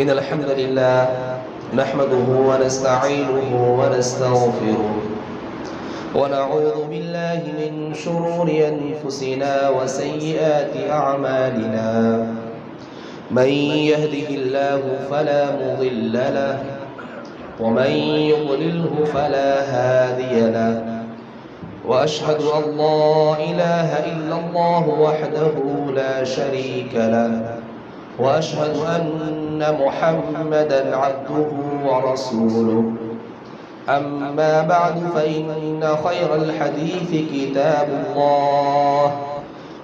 إن الحمد لله نحمده ونستعينه ونستغفره ونعوذ بالله من شرور أنفسنا وسيئات أعمالنا. من يهده الله فلا مضل له ومن يضلله فلا هادي له. وأشهد أن لا إله إلا الله وحده لا شريك له وأشهد أن محمدًا عبده ورسوله. أما بعد فإن خير الحديث كتاب الله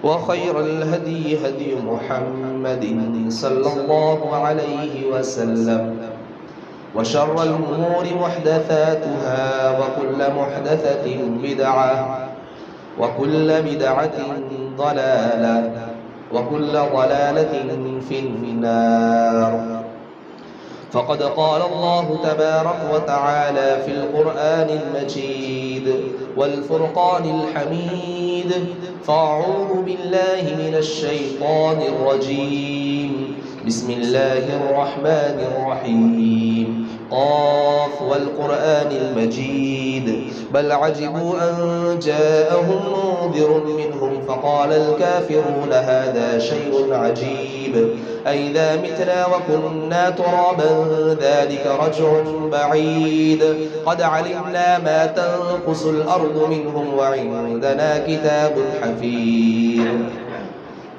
وخير الهدي هدي محمد صلى الله عليه وسلم وشر الأمور محدثاتها وكل محدثة بدعة وكل بدعة ضلالة وكل ضلالة في النار. فقد قال الله تبارك وتعالى في القرآن المجيد والفرقان الحميد: فأعوذ بالله من الشيطان الرجيم. بسم الله الرحمن الرحيم. قاف والقرآن المجيد بل عجبوا أن جاءهم منذر منهم فقال الكافرون هذا شيء عجيب أئذا متنا وكنا ترابا ذلك رجع بعيد قد علمنا ما تنقص الأرض منهم وعندنا كتاب حفيظ.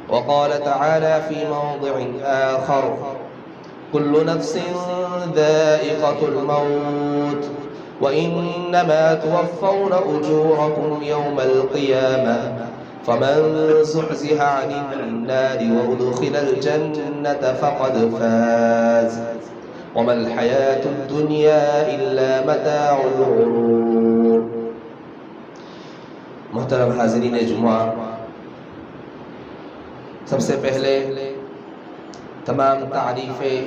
وقال تعالى في موضع آخر: كل نفس ذائقة الموت وإنما توفون أجوركم يوم القيامة فمن زحزح عن النار وأدخل الجنة فقد فاز وما الحياة الدنيا إلا متاع الغرور. محترم حاضرین جمعہ، سب سے پہلے تمام تعریفیں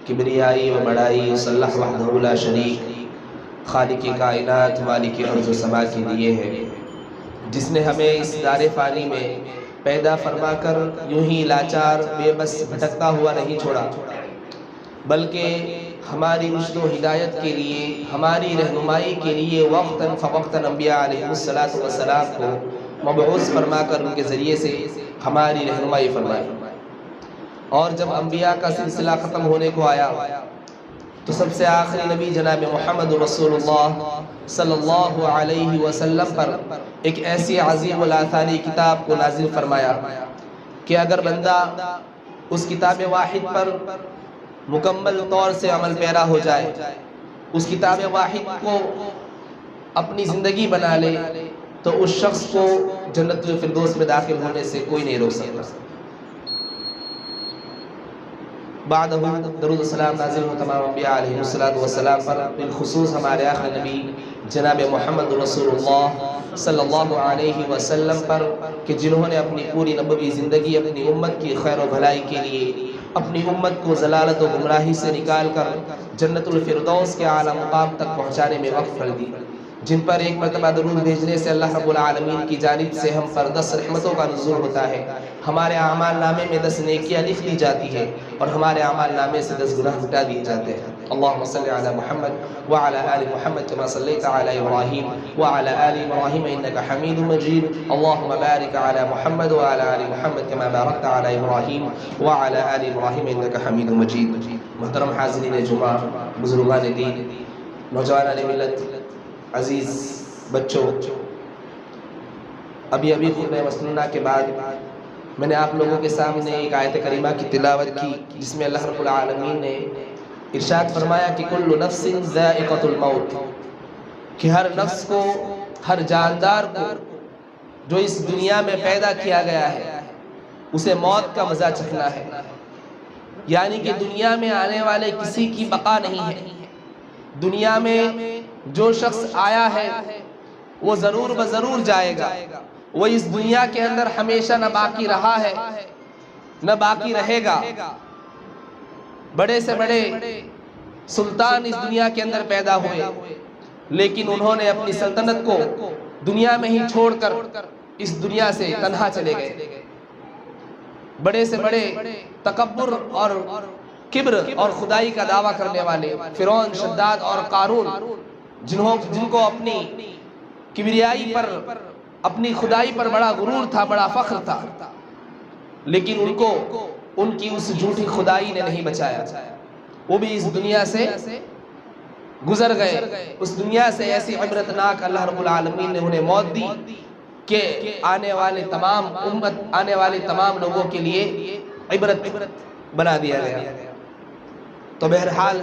کبریائی و بڑائی اس اللہ وحدہ لا شریک خالق کائنات مالک ارض و سما کے لیے ہے، جس نے ہمیں اس دار فانی میں پیدا فرما کر یوں ہی لاچار بے بس بھٹکتا ہوا نہیں چھوڑا، بلکہ ہماری رشد و ہدایت کے لیے، ہماری رہنمائی کے لیے وقتاً فوقتاً انبیاء علیہ السلام کو مبعوث فرما کر ان کے ذریعے سے ہماری رہنمائی فرمائی. اور جب انبیاء کا سلسلہ ختم ہونے کو آیا تو سب سے آخری نبی جناب محمد رسول اللہ صلی اللہ علیہ وسلم پر ایک ایسی عظیم الاثاری کتاب کو نازل فرمایا کہ اگر بندہ اس کتاب واحد پر مکمل طور سے عمل پیرا ہو جائے، اس کتاب واحد کو اپنی زندگی بنا لے، تو اس شخص کو جنت الفردوس میں داخل ہونے سے کوئی نہیں روک سکتا. بعد درود و سلام نازل ہو تمام انبیاء علیہ السلام پر، بالخصوص ہمارے آخری نبی جناب محمد رسول اللہ صلی اللہ علیہ وسلم پر، کہ جنہوں نے اپنی پوری نبوی زندگی اپنی امت کی خیر و بھلائی کے لیے، اپنی امت کو ضلالت و گمراہی سے نکال کر جنت الفردوس کے اعلیٰ مقام تک پہنچانے میں وقف کر دی، جن پر ایک مرتبہ درود بھیجنے سے اللہ رب العالمین کی جانب سے ہم پر 10 رحمتوں کا نزول ہوتا ہے، ہمارے اعمال نامے میں 10 نیکیاں لکھ دی جاتی ہے اور ہمارے اعمال نامے سے 10 گناہ مٹا دیے جاتے ہیں. اللہم صلی علی محمد وعلی آل محمد کما صلیت علی ابراہیم وعلی آل ابراہیم انکا حمید مجید. اللہم بارک علی محمد وعلی آل محمد کما بارکت علی ابراہیم وعلی آل ابراہیم انکا حمید مجید. محترم حاضرین جمعہ، بزرگان دین، نوجوانان ملت، عزیز بچوں، ابھی خطبہ مسنونہ کے بعد میں نے آپ لوگوں کے سامنے ایک آیت کریمہ کی تلاوت کی، جس میں اللہ رب العالمین نے ارشاد فرمایا کہ کل نفس ذائقۃ الموت، کہ ہر نفس کو، ہر جاندار کو جو اس دنیا میں پیدا کیا گیا ہے، اسے موت کا مزہ چکھنا ہے. یعنی کہ دنیا میں آنے والے کسی کی بقا نہیں ہے. دنیا میں جو شخص آیا ہے وہ ضرور بضرور جائے گا، وہ اس دنیا کے اندر ہمیشہ نہ باقی رہا ہے نہ باقی رہے گا. بڑے سے بڑے سلطان اس دنیا کے اندر پیدا ہوئے، لیکن انہوں نے اپنی سلطنت کو دنیا میں ہی چھوڑ کر اس دنیا سے تنہا چلے گئے. بڑے سے بڑے تکبر اور کبر اور خدائی کا دعویٰ کرنے والے فرعون، شداد اور قارون، جن کو اپنی کبریائی پر، اپنی خدائی پر بڑا غرور تھا، بڑا فخر تھا، لیکن ان کو ان کی اس جھوٹی خدائی نے نہیں بچایا. وہ بھی اس دنیا سے گزر گئے. اس دنیا سے ایسی عبرتناک اللہ رب العالمین نے انہیں موت دی کہ آنے والے تمام لوگوں کے لیے عبرت بنا دیا گیا. تو بہرحال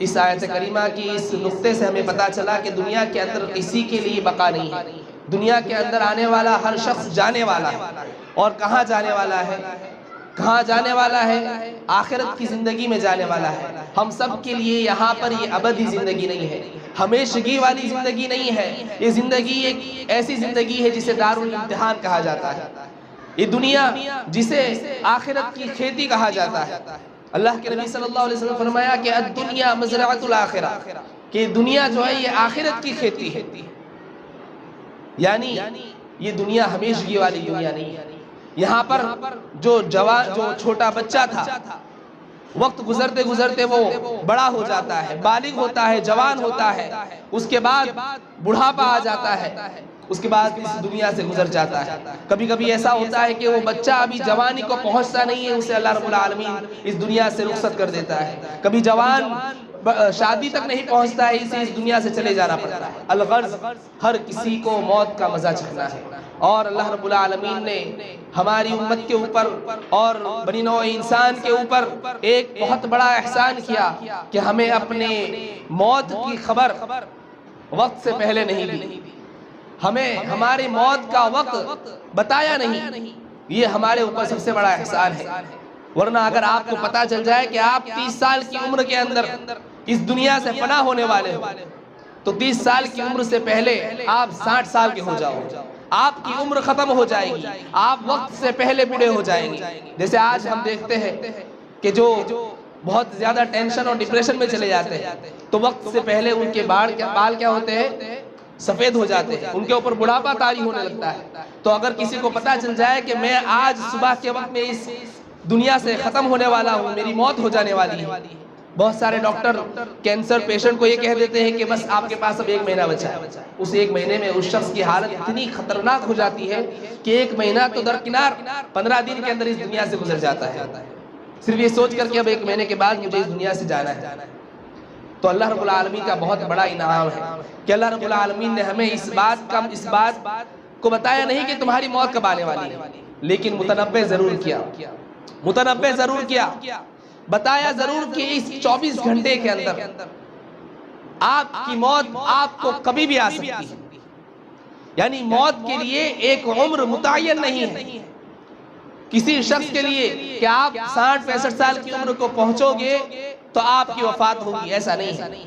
اس آیت کریمہ کی اس نقطے سے ہمیں پتہ چلا کہ دنیا کے اندر کسی کے لیے بقا نہیں ہے. دنیا کے اندر آنے والا ہر شخص جانے والا ہے. اور کہاں جانے والا ہے؟ کہاں جانے والا ہے؟ آخرت کی زندگی میں جانے والا ہے. ہم سب کے لیے یہاں پر یہ ابدی زندگی نہیں ہے، ہمیشگی والی زندگی نہیں ہے. یہ زندگی ایک ایسی زندگی ہے جسے دارالامتحان کہا جاتا ہے. یہ دنیا جسے آخرت کی کھیتی کہا جاتا ہے. اللہ کے نبی صلی اللہ علیہ وسلم نے فرمایا کہ الدنیا مزرعۃ الآخرہ، کہ دنیا جو ہے یہ آخرت کی کھیتی ہے. یعنی یہ دنیا ہمیشگی والی دنیا نہیں ہے. یہاں پر جو چھوٹا بچہ تھا، وقت گزرتے گزرتے وہ بڑا ہو جاتا ہے، بالغ ہوتا ہے، جوان ہوتا ہے، اس کے بعد بڑھاپا آ جاتا ہے، اس کے بعد اس دنیا سے گزر جاتا ہے. کبھی کبھی ایسا ہوتا ہے کہ وہ بچہ ابھی جوانی کو پہنچتا نہیں ہے، اسے اللہ رب العالمین اس دنیا سے رخصت کر دیتا ہے. کبھی جوان شادی تک نہیں پہنچتا ہے، اسے اس دنیا سے چلے جانا پڑتا ہے. الغرض ہر کسی کو موت کا مزہ چکھنا ہے. اور اللہ رب العالمین نے ہماری امت کے اوپر اور بنی نوع انسان کے اوپر ایک بہت بڑا احسان کیا کہ ہمیں اپنے موت کی خبر وقت سے پہلے نہیں دی. ہمیں ہماری موت کا وقت بتایا نہیں. یہ ہمارے اوپر سب سے بڑا احسان ہے. ورنہ اگر آپ کو پتا چل جائے کہ آپ 30 سال کی عمر کے اندر اس دنیا سے فنا ہونے والے ہو، تو 30 سال کی عمر سے پہلے آپ 60 سال کے ہو جاؤ. آپ کی عمر ختم ہو جائے گی، آپ وقت سے پہلے بوڑھے ہو جائیں گے. جیسے آج ہم دیکھتے ہیں کہ جو بہت زیادہ ٹینشن اور ڈپریشن میں چلے جاتے ہیں، تو وقت سے پہلے ان کے بال کیا ہوتے ہیں؟ سفید ہو جاتے ہیں، ان کے اوپر بڑھاپا طاری ہونے لگتا ہے. تو اگر کسی کو پتا چل جائے کہ میں آج صبح کے وقت میں اس دنیا سے ختم ہونے والا ہوں، میری موت ہو جانے والی ہے. بہت سارے ڈاکٹر کینسر پیشنٹ کو یہ کہہ دیتے ہیں کہ بس آپ کے پاس اب 1 مہینہ بچا ہے. اس 1 مہینے میں اس شخص کی حالت اتنی خطرناک ہو جاتی ہے کہ 1 مہینہ تو درکنار 15 دن کے اندر اس دنیا سے گزر جاتا ہے، صرف یہ سوچ کر کہ اب 1 مہینے کے بعد مجھے اس دنیا سے جانا ہے. تو اللہ رب العالمین کا بہت بڑا انعام ہے کہ اللہ رب العالمین نے ہمیں اس بات کو بتایا نہیں کہ تمہاری موت کب آنے والی ہے، لیکن متنبع ضرور کیا، بتایا ضرور کہ اس 24 گھنٹے کے اندر آپ کی موت آپ کو کبھی بھی آ سکتی ہے. یعنی موت کے لیے ایک عمر متعین نہیں ہے کسی شخص کے لیے کہ آپ 60-65 سال کی عمر کو پہنچو گے تو آپ کی وفات ہوگی. ایسا نہیں ہے.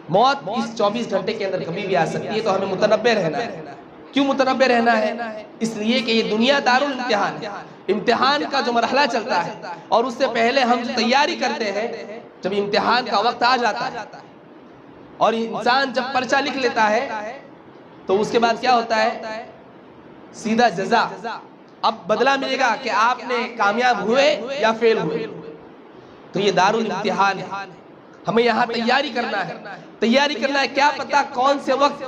موت اس 24 گھنٹے کے اندر کبھی بھی آ سکتی ہے. تو ہمیں متنبع رہنا ہے. کیوں متنبع رہنا ہے؟ اس لیے کہ یہ دنیا دارالامتحان ہے. امتحان کا جو مرحلہ چلتا ہے اور اس سے پہلے ہم جو تیاری کرتے ہیں، جب امتحان کا وقت آ جاتا ہے اور انسان جب پرچہ لکھ لیتا ہے تو اس کے بعد کیا ہوتا ہے؟ سیدھا جزا. اب بدلہ ملے گا کہ آپ نے کامیاب ہوئے یا فیل ہوئے. تو یہ دارالامتحان ہے. ہمیں یہاں تیاری کرنا ہے. کیا پتا کون سے وقت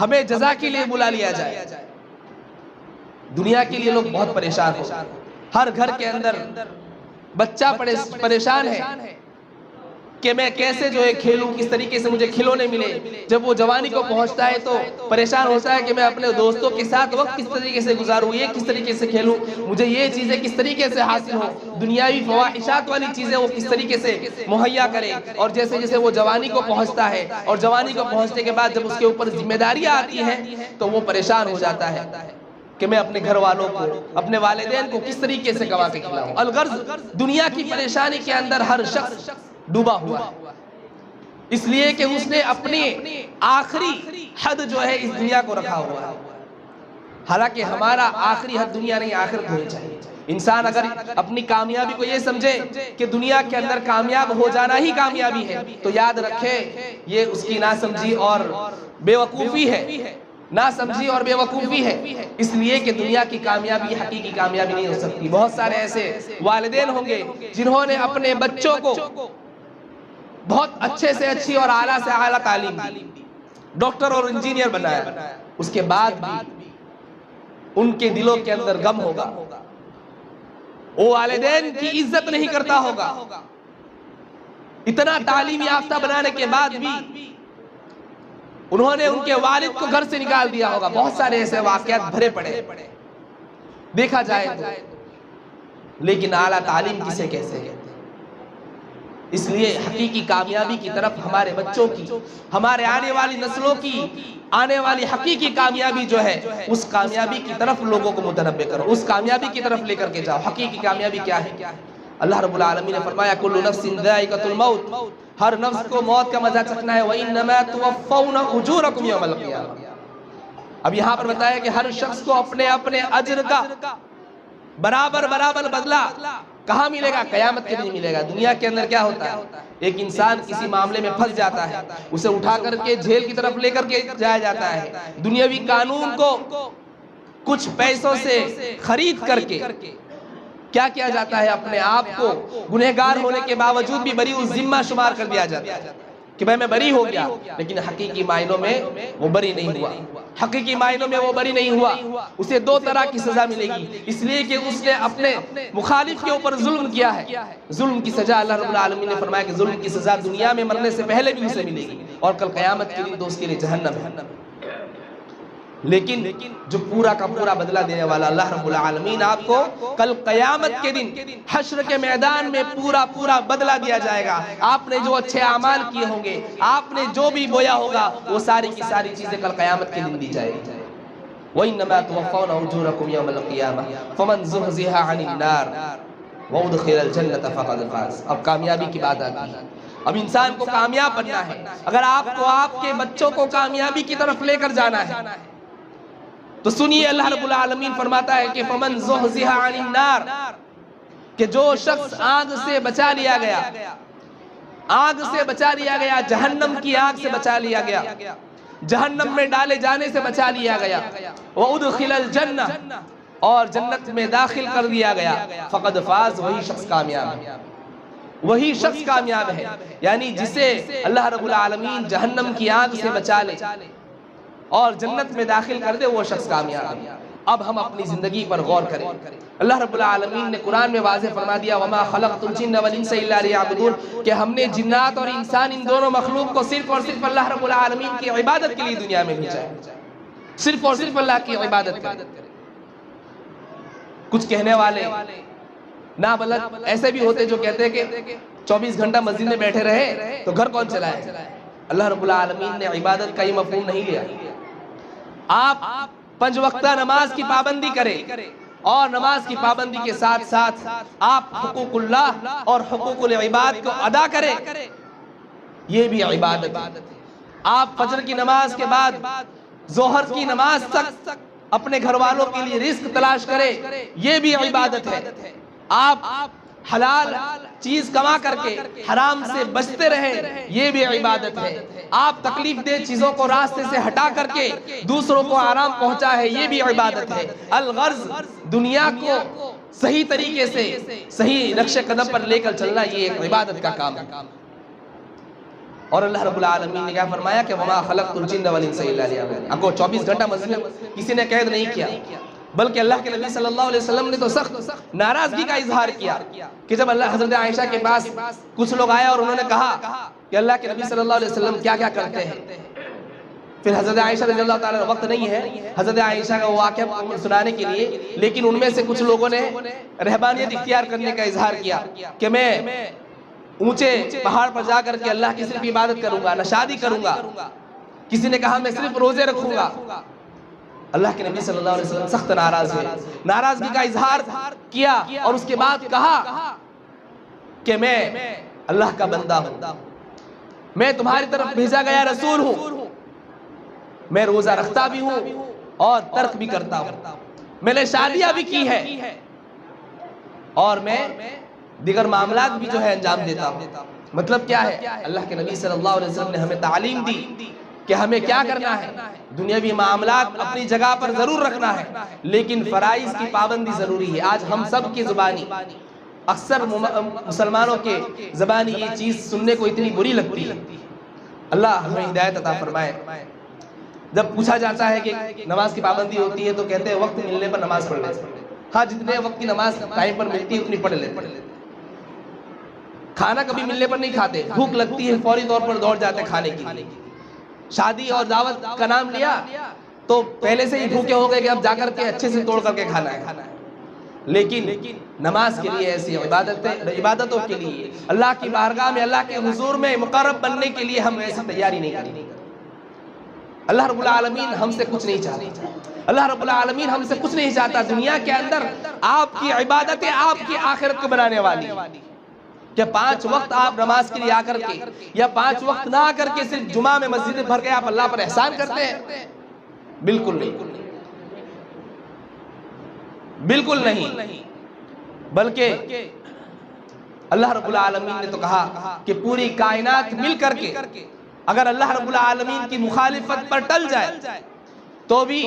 ہمیں جزا کے لیے بلا لیا جائے. دنیا کے لیے لوگ بہت پریشان ہیں. ہر گھر کے اندر بچہ پریشان ہے کہ میں کیسے جو ہے کھیلوں، کس طریقے سے مجھے کھلونے ملے. جب وہ جوانی کو پہنچتا ہے تو پریشان ہوتا ہے کہ میں اپنے دوستوں کے ساتھ وقت کس طریقے سے گزاروں، یہ کس طریقے سے کھیلوں، مجھے یہ چیزیں کس طریقے سے حاصل ہوں، دنیاوی فواحشات والی چیزیں وہ کس طریقے سے مہیا کرے. اور جیسے جیسے وہ جوانی کو پہنچتا ہے اور جوانی کو پہنچنے کے بعد جب اس کے اوپر ذمہ داریاں آتی ہیں تو وہ پریشان ہو جاتا ہے کہ میں اپنے گھر والوں کو، اپنے والدین کو کس طریقے سے کما کے کھلاؤں. الغرض دنیا کی پریشانی کے اندر ہر شخص ڈوبا ہوا ہے، اس لیے کہ اس نے اپنی آخری حد جو ہے اس دنیا کو رکھا ہوا ہے. حالانکہ ہمارا آخری حد دنیا نہیں، آخرت ہونی چاہیے. انسان اگر اپنی کامیابی کو یہ سمجھے کہ دنیا کے اندر کامیاب ہو جانا ہی کامیابی ہے تو یاد رکھے یہ اس کی ناسمجھی اور بے وقوفی ہے. نا سمجھی اور بے وقوفی ہے، اس لیے کہ دنیا کی کامیابی حقیقی کامیابی نہیں ہو سکتی۔ بہت سارے ایسے والدین ہوں گے جنہوں نے اپنے بچوں کو بہت اچھے سے اچھی اور اعلیٰ سے اعلیٰ تعلیم دی، ڈاکٹر اور انجینئر بنایا، اس کے بعد بھی ان کے دلوں کے اندر غم ہوگا، وہ والدین کی عزت نہیں کرتا ہوگا۔ اتنا تعلیم یافتہ بنانے کے بعد بھی انہوں نے ان کے والد کو گھر سے نکال دیا ہوگا۔ بہت سارے ایسے واقعات بھرے پڑے دیکھا جائے تو، لیکن اعلیٰ تعلیم کسے کہتے ہیں؟ اس لیے حقیقی کامیابی کی طرف ہمارے بچوں کی، ہمارے آنے والی نسلوں کی آنے والی حقیقی کامیابی جو ہے، اس کامیابی کی طرف لوگوں کو متنبع کرو، اس کامیابی کی طرف لے کر کے جاؤ۔ حقیقی کامیابی کیا ہے؟ اللہ رب العالمین نے فرمایا کل نفس ذائقۃ الموت، ہر نفس کو موت کا مزہ چکھنا ہے، وَإِنَّمَا تُوَفَّوْنَ أُجُورَكُمْ يَوْمَ الْقِيَامَةِ۔ اب یہاں پر بتایا کہ ہر شخص کو اپنے اپنے اجر کا برابر بدلہ کہاں ملے گا؟ قیامت کے دن ملے گا۔ دنیا کے اندر کیا ہوتا ہے؟ ایک انسان کسی معاملے میں پھنس جاتا ہے، اسے اٹھا کر کے جیل کی طرف لے کر کے جایا جاتا ہے، دنیاوی قانون کو کچھ پیسوں سے خرید کر کے کیا کیا جاتا ہے؟ اپنے آپ کو گنہگار ہونے کے باوجود بھی بری الذمہ شمار کر دیا جاتا ہے کہ میں بری ہو گیا، لیکن حقیقی معنوں میں وہ بری نہیں ہوا، حقیقی معنوں میں وہ بری نہیں ہوا۔ اسے دو طرح کی سزا ملے گی، اس لیے کہ اس نے اپنے مخالف کے اوپر ظلم کیا ہے۔ ظلم کی سزا اللہ رب العالمین نے فرمایا کہ ظلم کی سزا دنیا میں مرنے سے پہلے بھی اسے ملے گی، اور کل قیامت کے دن تو اس کے لیے جہنم ہے۔ لیکن جو پورا کا پورا بدلہ دینے والا اللہ رب العالمین آپ کو کل قیامت کے دن حشر کے میدان میں پورا بدلہ دیا جائے گا۔ آپ نے جو اچھے اعمال کیے ہوں گے، آپ نے جو بھی بویا ہوگا، وہ ساری کی ساری چیزیں کل قیامت کے دن دی جائے گی۔ وَإِنَّمَا تُوَفَّوْنَ أُجُورَكُمْ يَوْمَ الْقِيَامَةِ فَمَنْ زُحْزِحَ عَنِ النَّارِ وَأُدْخِلَ الْجَنَّةَ فَقَدْ فَازَ۔ اب کامیابی کی بات آتی ہے، اب انسان کو کامیاب بننا ہے۔ اگر آپ کو آپ کے بچوں کو کامیابی کی طرف لے کر جانا ہے تو سنیے، اللہ رب العالمین فرماتا ہے کہ فَمَنْ زُحْزِحَ عَنِ النَّارِ، کہ جو شخص آگ سے بچا لیا گیا، آگ سے بچا لیا گیا، جہنم کی آگ سے بچا لیا گیا، جہنم میں ڈالے جانے سے بچا لیا گیا، وَأُدْخِلَ الْجَنَّةِ، اور جنت میں داخل کر دیا گیا، فَقَدْ فَازَ، وہی شخص کامیاب ہے، وہی شخص کامیاب ہے۔ یعنی جسے اللہ رب العالمین جہنم کی آگ سے بچا لے اور جنت میں داخل کر دے، وہ شخص کامیاب ہے۔ اب ہم اپنی زندگی پر غور کریں۔ اللہ رب العالمین نے قرآن میں واضح فرما دیا وَمَا خَلَقْتُ الْجِنَّ وَالْإِنسَ إِلَّا لِيَعْبُدُونَ، کہ ہم نے جنات اور انسان ان دونوں مخلوق کو صرف اور صرف اللہ رب العالمین کی عبادت کے لیے دنیا میں بھیجا ہے، صرف اور صرف اللہ کی عبادت کریں۔ کچھ کہنے والے نابلد ایسے بھی ہوتے جو کہتے ہیں کہ 24 گھنٹہ مسجد میں بیٹھے رہے تو گھر کون چلائے؟ اللہ رب العالمین نے عبادت کا یہ مفہوم نہیں لیا۔ آپ 5 وقتہ نماز کی پابندی کریں، اور نماز کی پابندی کے ساتھ ساتھ آپ حقوق اللہ اور حقوق العباد کو ادا کریں، یہ بھی عبادت ہے۔ آپ فجر کی نماز کے بعد ظہر کی نماز تک اپنے گھر والوں کے لیے رزق تلاش کریں، یہ بھی عبادت ہے۔ آپ حلال چیز کما کر کے حرام سے بچتے رہیں، یہ بھی عبادت ہے۔ آپ تکلیف دہ چیزوں کو راستے سے ہٹا کر کے دوسروں کو آرام پہنچا ہے، یہ بھی عبادت ہے۔ الغرض دنیا کو صحیح طریقے سے صحیح نقش قدم پر لے کر چلنا، یہ ایک عبادت کا کام ہے۔ اور اللہ رب العالمین نے کیا فرمایا کہ وَمَا خَلَقْتُ الْجِنَّ وَالْإِنسَ إِلَّا لِيَعْبُدُونَ۔ آپ کو 24 گھنٹہ مسجد میں کسی نے قید نہیں کیا، بلکہ اللہ کے نبی صلی اللہ علیہ وسلم نے تو سخت ناراضگی کا اظہار کیا کہ جب اللہ حضرت عائشہ کے پاس کچھ لوگ آئے اور انہوں نے کہا کہ اللہ کے نبی صلی اللہ علیہ وسلم کیا کیا کرتے ہیں، پھر حضرت عائشہ رضی اللہ تعالیٰ وقت نہیں ہے حضرت عائشہ کا واقعہ سنانے کے لیے، لیکن ان میں سے کچھ لوگوں نے رہبانیت اختیار کرنے کا اظہار کیا کہ میں اونچے پہاڑ پر جا کر کے اللہ کی صرف عبادت کروں گا، نہ شادی کروں گا، کسی نے کہا میں صرف روزے رکھوں گا۔ اللہ کے نبی صلی اللہ علیہ وسلم سخت ناراض ہوئے، ناراضگی کا اظہار کیا، اور اس کے بعد کہا کہ میں اللہ کا بندہ ہوں، میں تمہاری طرف بھیجا گیا رسول ہوں، میں روزہ رکھتا بھی ہوں اور ترک بھی کرتا ہوں، میں نے شادیاں بھی کی ہے، اور میں دیگر معاملات بھی جو ہے انجام دیتا ہوں۔ مطلب کیا ہے؟ اللہ کے نبی صلی اللہ علیہ وسلم نے ہمیں تعلیم دی کہ ہمیں کیا کرنا ہے، دنیاوی معاملات اپنی جگہ پر ضرور رکھنا ہے، لیکن فرائض کی پابندی ضروری ہے۔ آج ہم سب کی زبانی، اکثر مسلمانوں کے زبانی یہ چیز سننے کو اتنی بری لگتی ہے، اللہ ہمیں ہدایت عطا فرمائے۔ جب پوچھا جاتا ہے کہ نماز کی پابندی ہوتی ہے تو کہتے ہیں وقت ملنے پر نماز پڑھ لیتے ہیں۔ ہاں، جتنے وقت کی نماز ٹائم پر ملتی ہے اتنی پڑھ لیتے ہیں۔ کھانا کبھی ملنے پر نہیں کھاتے، بھوک لگتی ہے فوری طور پر دوڑ جاتے ہیں کھانے کے لیے۔ شادی اور دعوت کا نام لیا تو پہلے سے ہی بھوکے ہو گئے کہ اب جا کر کے اچھے سے توڑ کر کے کھانا ہے۔ لیکن نماز کے لیے ایسی عبادتوں کے لیے اللہ کی بارگاہ میں، اللہ کے حضور میں مقرب بننے کے لیے ہم ایسی تیاری نہیں کریں۔ اللہ رب العالمین ہم سے کچھ نہیں چاہتا، اللہ رب العالمین ہم سے کچھ نہیں چاہتا۔ دنیا کے اندر آپ کی عبادتیں آپ کی آخرت کو بنانے والی، کہ 5 وقت آپ نماز کے لیے آ کر کے یا 5 وقت نہ آ کر کے صرف جمعہ میں مسجد بھر کے آپ اللہ پر احسان کرتے ہیں، بالکل نہیں، بالکل نہیں۔ بلکہ اللہ رب العالمین نے تو کہا کہ پوری کائنات مل کر کے اگر اللہ رب العالمین کی مخالفت پر ٹل جائے تو بھی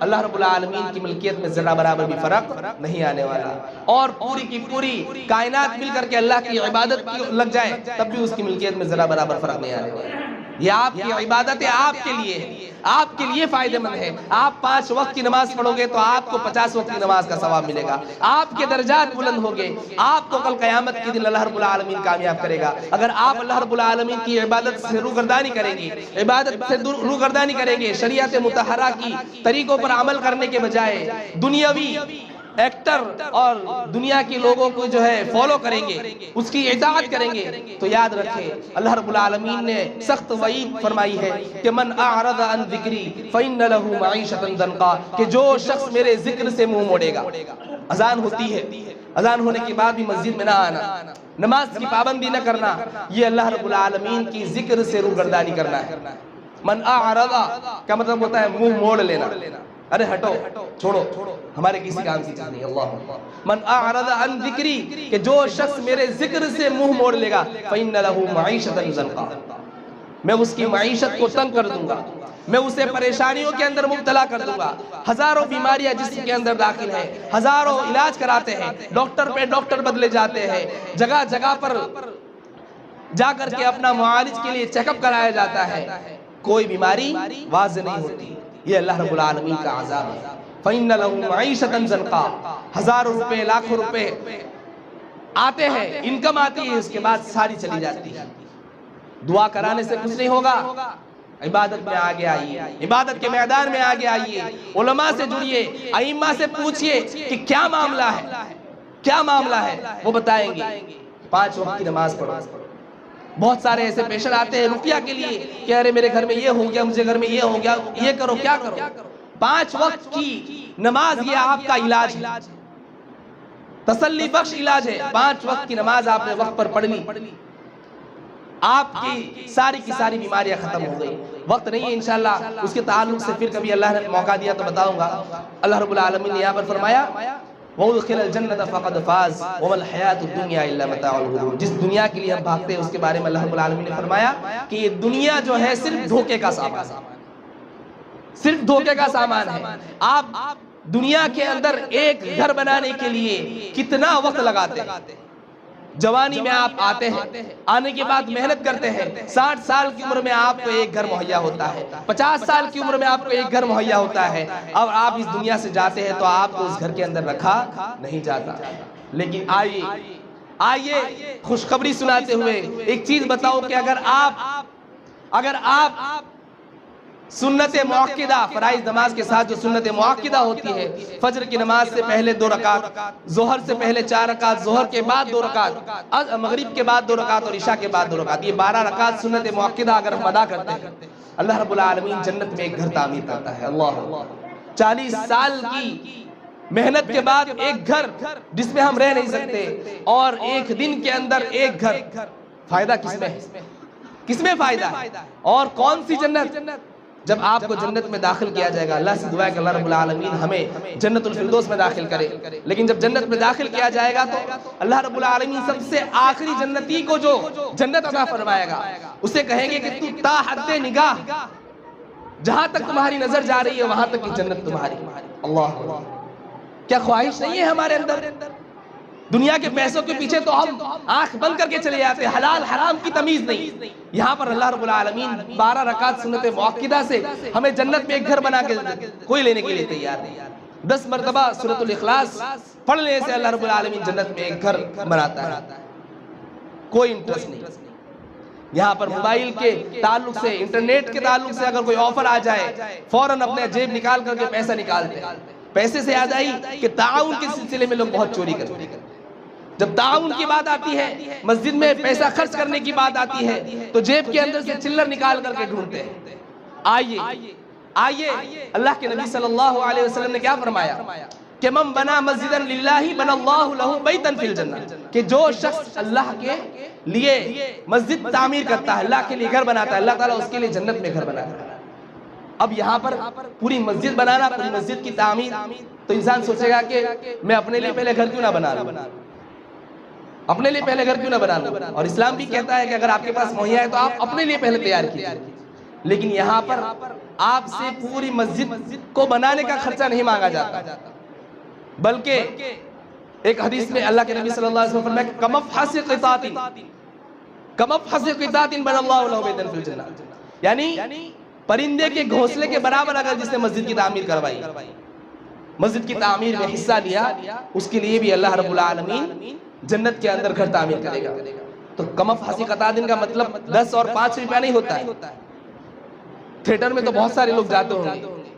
اللہ رب العالمین کی ملکیت میں ذرہ برابر بھی فرق نہیں آنے والا، اور پوری کی پوری کائنات مل کر کے اللہ کی عبادت لگ جائے تب بھی اس کی ملکیت میں ذرہ برابر فرق نہیں آنے والا۔ یہ آپ کی عبادتیں آپ کے لیے ہیں، آپ کے لیے فائدہ مند ہے۔ آپ 5 وقت کی نماز پڑھو گے تو آپ کو 50 وقت کی نماز کا ثواب ملے گا، آپ کے درجات بلند ہوں گے، آپ کو کل قیامت کے دن اللہ رب العالمین کامیاب کرے گا۔ اگر آپ اللہ رب العالمین کی عبادت سے روگردانی کریں گے، عبادت سے روگردانی کریں گے، شریعت مطہرہ کی طریقوں پر عمل کرنے کے بجائے دنیاوی ایکٹر اور دنیا کے لوگوں کو جو ہے فالو کریں گے، اس کی اطاعت کریں گے، تو یاد رکھیں اللہ رب العالمین نے سخت وعید فرمائی ہے کہ من اعرض عن ذکری فإن له معیشۃ ضنکا، کہ جو شخص میرے ذکر سے منہ موڑے گا۔ اذان ہوتی ہے، اذان ہونے کے بعد بھی مسجد میں نہ آنا، نماز کی پابندی نہ کرنا، یہ اللہ رب العالمین کی ذکر سے روگردانی کرنا ہے۔ من اعرض کا مطلب ہوتا ہے منہ موڑ لینا، ارے ہٹو، چھوڑو، ہمارے کسی کام کی چیز نہیں۔ اللہ من اعرض عن ذکری، کہ جو شخص میرے ذکر سے منہ موڑ لے گا فإن له معیشۃ ضنکا، میں اس کی معیشت کو تنگ کر دوں گا، میں اسے پریشانیوں کے اندر مبتلا کر دوں گا۔ ہزاروں بیماریاں جسم کے اندر داخل ہیں، ہزاروں علاج کراتے ہیں، ڈاکٹر پہ ڈاکٹر بدلے جاتے ہیں، جگہ جگہ پر جا کر کے اپنا معالج کے لیے چیک اپ کرایا جاتا ہے، کوئی بیماری واضح نہیں ہوتی۔ یہ اللہ رب العالمین کا عذاب ہے۔ فَإِنَّ لَهُ مَعِيشَةً ضَنْقًا، ہزاروں روپے، لاکھوں روپے آتے ہیں، انکم آتی ہے، اس کے بعد ساری چلی جاتی ہے۔ دعا کرانے سے کچھ نہیں ہوگا، عبادت میں آگے آئیے، عبادت کے میدان میں آگے آئیے، علماء سے جڑیے، ائمہ سے پوچھئے کہ کیا معاملہ ہے، کیا معاملہ ہے، وہ بتائیں گے۔ 5 وقت کی نماز پڑھو۔ بہت سارے ایسے پیشنٹ آتے ہیں رقیہ کے لیے کہ ارے میرے گھر میں یہ ہو گیا، مجھے گھر میں یہ ہو گیا، یہ کرو، کیا کرو۔ 5 وقت کی نماز یہ آپ کا علاج ہے، تسلی بخش علاج ہے۔ 5 وقت کی نماز آپ نے وقت پر پڑھ لی، آپ کی ساری بیماریاں ختم ہو گئی۔ وقت نہیں ہے انشاءاللہ اس کے تعلق سے، پھر کبھی اللہ نے موقع دیا تو بتاؤں گا۔ اللہ رب العالمین نے یہاں پر فرمایا وَأُدْخِلَ الْجَنَّةَ فَقَدْ فَازَ وَمَا الْحَيَاةُ الدُّنْيَا إِلَّا مَتَاعُ الْغُرُورِ، جس دنیا کے لیے ہم بھاگتے ہیں اس کے بارے میں اللہ رب العالمین نے فرمایا کہ یہ دنیا جو ہے صرف دھوکے کا سامان ہے، صرف دھوکے کا سامان ہے۔ آپ دنیا کے اندر ایک گھر بنانے کے لیے کتنا وقت لگاتے ہیں؟ جوانی میں آپ آتے ہیں، آنے کے بعد محنت کرتے ہیں، 60 سال کی عمر میں آپ کو ایک گھر مہیا ہوتا ہے، 50 سال کی عمر میں آپ کو ایک گھر مہیا ہوتا ہے، اب آپ اس دنیا سے جاتے ہیں تو آپ کو اس گھر کے اندر رکھا نہیں جاتا۔ لیکن آئیے خوشخبری سناتے ہوئے ایک چیز بتاؤ کہ اگر آپ سنت موقدہ، فرائض نماز کے ساتھ جو سنت موقدہ ہوتی ہے، فجر کی نماز سے پہلے 2 رکعت، ظہر سے پہلے 4 رکعت، ظہر کے بعد 2 رکعت، مغرب کے بعد 2 رکعت اور عشاء کے بعد 2 رکعت، یہ 12 رکعت سنت موقدہ اگر ہم ادا کرتے ہیں، اللہ رب العالمین جنت میں ایک گھر تعمیر کرتا ہے۔ اللہ 40 سال کی محنت کے بعد ایک گھر جس میں ہم رہ نہیں سکتے، اور ایک دن کے اندر ایک گھر، فائدہ کس میں فائدہ ہے؟ اور کون سی جنت؟ جب آپ کو جنت میں داخل کیا جائے گا، اللہ سے دعا ہے کہ اللہ رب العالمین ہمیں جنت الفردوس میں داخل کرے، لیکن جب جنت میں داخل کیا جائے گا تو اللہ رب العالمین سب سے آخری جنتی کو جو جنت عطا فرمائے گا، اسے کہیں گے کہ تو تا حد نگاہ جہاں تک تمہاری نظر جا رہی ہے وہاں تک کی جنت تمہاری. اللہ، کیا خواہش نہیں ہے ہمارے اندر؟ دنیا کے پیسوں کے پیچھے تو ہم آنکھ بند کر کے چلے جاتے ہیں، حلال حرام کی تمیز نہیں. یہاں پر اللہ رب العالمین 12 رکعت سنت مؤکدہ سے ہمیں جنت میں ایک گھر بنا کے کوئی لینے کے لیے تیار نہیں. 10 مرتبہ سورۃ الاخلاص پڑھنے سے اللہ رب العالمین جنت میں ایک گھر بناتا ہے. کوئی انٹرسٹ نہیں. یہاں پر موبائل کے تعلق سے، انٹرنیٹ کے تعلق سے اگر کوئی آفر آ جائے فوراً اپنے جیب نکال کر کے پیسہ نکالتے ہیں. پیسے سے یاد آئی کہ تعاون کے سلسلے میں لوگ بہت چوری کرتے ہیں. جب تعاون کی بات آتی ہے، مسجد میں پیسہ خرچ کرنے کی بات آتی ہے، تو جیب کے اندر سے چلر نکال کر کے ڈھونڈتے ہیں. آئیے اللہ کے نبی صلی اللہ علیہ وسلم نے کیا فرمایا کہ من بنا مسجدا للہ بنا اللہ لہ بیتا فی الجنہ، کہ جو شخص اللہ کے لیے مسجد تعمیر کرتا ہے، اللہ کے لیے گھر بناتا ہے، اللہ تعالیٰ اس کے لیے جنت میں گھر بناتا ہے. اب یہاں پر پوری مسجد بنانا، پوری مسجد کی تعمیر، تو انسان سوچے گا کہ میں اپنے لیے پہلے گھر کیوں نہ بنا لوں، اپنے لیے پہلے گھر کیوں نہ بنا لوں. اور اسلام بھی کہتا ہے کہ اگر آپ کے پاس مہیا ہے تو آپ اپنے لیے پہلے تیار کیجیے. لیکن یہاں پر آپ سے پوری مسجد کو بنانے کا خرچہ نہیں مانگا جاتا، بلکہ ایک حدیث میں اللہ کے نبی صلی اللہ علیہ وسلم فرمایا کہ کمفحص قطاط بنا اللہ لہ بیتا فی الجنہ، یعنی پرندے کے گھونسلے کے برابر اگر جس نے مسجد کی تعمیر کروائی، مسجد کی تعمیر میں حصہ لیا، اس کے لیے بھی اللہ رب العالمین جنت کے اندر گھر تعمیر کرے گا. تو کمفحص قطاط کا مطلب 10 اور 5 روپیہ نہیں ہوتا ہے. تھیٹر میں تو بہت سارے لوگ جاتے ہوں گے،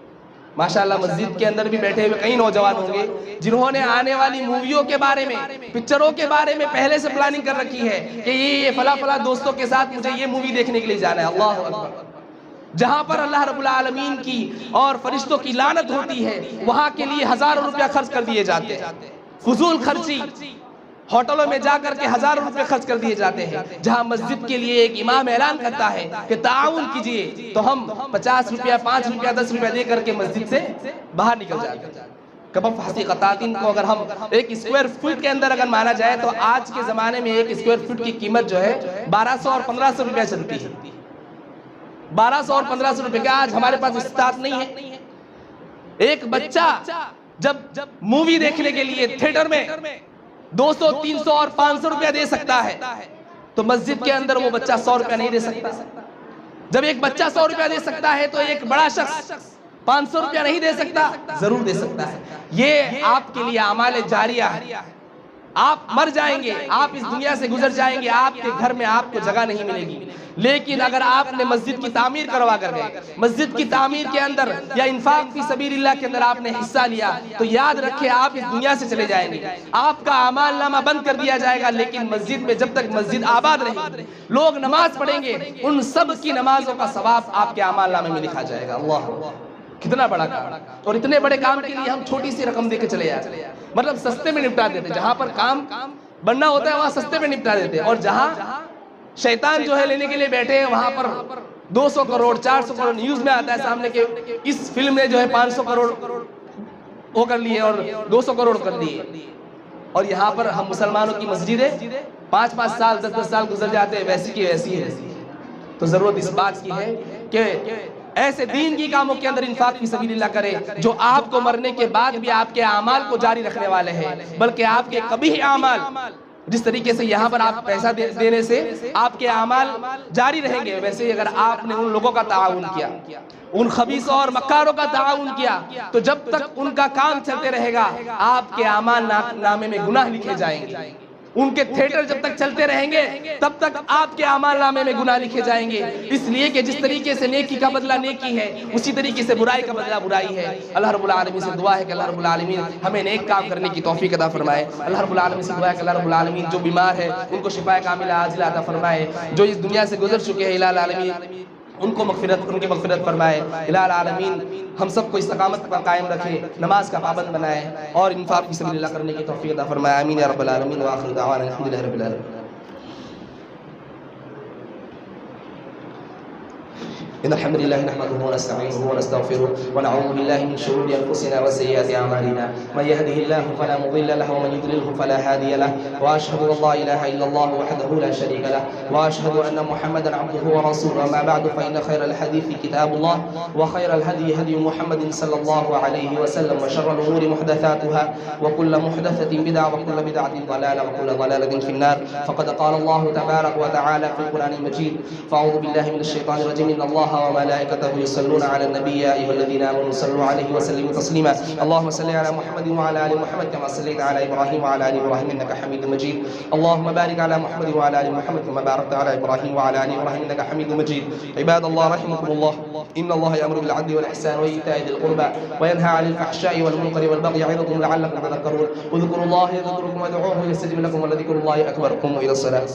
ماشاءاللہ مسجد کے اندر بھی بیٹھے ہوئے کئی نوجوان ہوں گے جنہوں نے آنے والی موویوں کے بارے میں، پکچروں کے بارے میں پہلے سے پلاننگ کر رکھی ہے کہ یہ فلاں دوستوں کے ساتھ مجھے یہ مووی دیکھنے کے لیے جانا ہے. اللہ اکبر. جہاں پر اللہ رب العالمین کی اور فرشتوں کی لعنت ہوتی ہے وہاں کے لیے ہزاروں روپیہ خرچ کر دیے جاتے ہیں. فضول خرچی، ہوٹلوں میں جا کر کے ہزاروں روپے خرچ کر دیے جاتے ہیں. جہاں مسجد کے لیے ایک امام اعلان کرتا ہے کہ تعاون کیجئے، تو ہم 50 روپیہ 5 روپیہ 10 روپیہ دے کر کے مسجد سے باہر نکل جاتے ہیں. کمفحص قطاط کو اگر ہم ایک اسکوائر فٹ کے اندر اگر مانا جائے تو آج کے زمانے میں ایک اسکوائر فٹ کی قیمت جو ہے 1200 اور 1500 روپیہ چلتی ہے. 1200 اور 1500 روپے کا آج ہمارے پاس استطاعت نہیں ہے. ایک بچہ جب مووی دیکھنے کے لیے تھیٹر میں 200 300 اور 500 روپیہ دے سکتا ہے تو مسجد کے اندر وہ بچہ 100 روپیہ نہیں دے سکتا. جب ایک بچہ 100 روپیہ دے سکتا ہے تو ایک بڑا شخص 500 روپیہ نہیں دے سکتا؟ ضرور دے سکتا ہے. یہ آپ کے لیے اعمال جاریہ ہے. آپ مر جائیں گے، آپ اس دنیا سے گزر جائیں گے، آپ کے گھر میں آپ کو جگہ نہیں ملے گی. لیکن اگر آپ نے مسجد کی تعمیر کروا کر گئے، مسجد کی تعمیر کے اندر یا انفاق فی سبیل اللہ کے اندر آپ نے حصہ لیا، تو یاد رکھیں آپ اس دنیا سے چلے جائیں گے، آپ کا اعمال نامہ بند کر دیا جائے گا. لیکن مسجد میں جب تک مسجد آباد رہے گی، لوگ نماز پڑھیں گے، ان سب کی نمازوں کا ثواب آپ کے اعمال نامے میں لکھا جائے گا. اللہ، کتنا بڑا کام. اور اتنے بڑے کام کے لیے ہم چھوٹی سی رقم دے کے چلے جاتے ہیں، مطلب سستے میں نپٹا دیتے. جہاں پر کام بننا ہوتا ہے وہاں سستے میں نپٹا دیتے ہیں، اور جہاں شیطان جو ہے لینے کے لیے بیٹھے ہیں وہاں پر 200 کروڑ 400 کروڑ نیوز میں آتا ہے سامنے کہ اس فلم نے جو ہے 500 کروڑ وہ کر لیے اور 200 کروڑ کر دیے. اور یہاں پر ہم مسلمانوں کی مسجدیں 5-5 سال 10-10 سال گزر جاتے ہیں ویسی کی ویسی ہے. تو ضرورت اس بات کی ہے کہ ایسے دین کی کاموں کے اندر انفاق فی سبیل اللہ کرے جو آپ کو مرنے کے بعد بھی آپ کے اعمال کو جاری رکھنے والے ہیں، بلکہ آپ کے قبیح اعمال، جس طریقے سے یہاں پر آپ پیسہ دینے سے آپ کے اعمال جاری رہیں گے، ویسے اگر آپ نے ان لوگوں کا تعاون کیا، ان خبیثوں اور مکاروں کا تعاون کیا، تو جب تک ان کا کام چلتے رہے گا آپ کے اعمال نامے میں گناہ لکھے جائیں گے. ان کے تھیٹر جب تک چلتے رہیں گے تب تک آپ کے اعمال نامے میں گناہ لکھے جائیں گے. اس لیے کہ جس طریقے سے نیکی کا بدلہ نیکی ہے اسی طریقے سے برائی کا بدلہ برائی ہے. اللہ رب العالمین سے دعا ہے کہ اللہ رب العالمین ہمیں نیک کام کرنے کی توفیق عطا فرمائے. اللہ رب العالمین سے دعا ہے کہ اللہ رب العالمین جو بیمار ہے ان کو شفا کاملہ عاجلہ عطا فرمائے. جو اس دنیا سے گزر چکے ہیں الہ العالمین ان کو ان کی مغفرت فرمائے. الہ العالمین ہم سب کو استقامت پر قائم رکھے، نماز کا پابند بنائے اور انفاق فی سبیل اللہ کرنے کی توفیق عطا فرمائے. آمین یا رب العالمین. وآخر دعوانا الحمدللہ رب العالمین. إن الحمد لله نحمده ونستعينه ونستغفره ونعوذ بالله من شرور أنفسنا وسيئات أعمالنا من يهده الله فلا مضل له ومن يضلله فلا هادي له وأشهد أن لا إله إلا الله وحده لا شريك له وأشهد أن محمدا عبده ورسوله أما بعد فإن خير الحديث كتاب الله وخير الهدي هدي محمد صلى الله عليه وسلم وشر الأمور محدثاتها وكل محدثة بدعة وكل بدعة ضلالة وكل ضلالة في النار فقد قال الله تبارك وتعالى في القرآن المجيد فأعوذ بالله من الشيطان الرجيم إن الله وملائكته يصلون على النبي يا أيها الذين آمنوا صلوا عليه وسلموا تسليما اللهم صل على محمد وعلى آل محمد كما صليت على إبراهيم وعلى آل إبراهيم إنك حميد مجيد اللهم بارك على محمد وعلى آل محمد كما باركت على إبراهيم وعلى آل إبراهيم إنك حميد مجيد عباد الله رحمكم الله إن الله يأمر بالعدل والإحسان وإيتاء ذي القربى وينهى عن الفحشاء والمنكر والبغي يعظكم لعلكم تذكرون اذكروا الله يذكركم وادعوه يستجب لكم ولذكر الله أكبر قوموا إلى الصلاة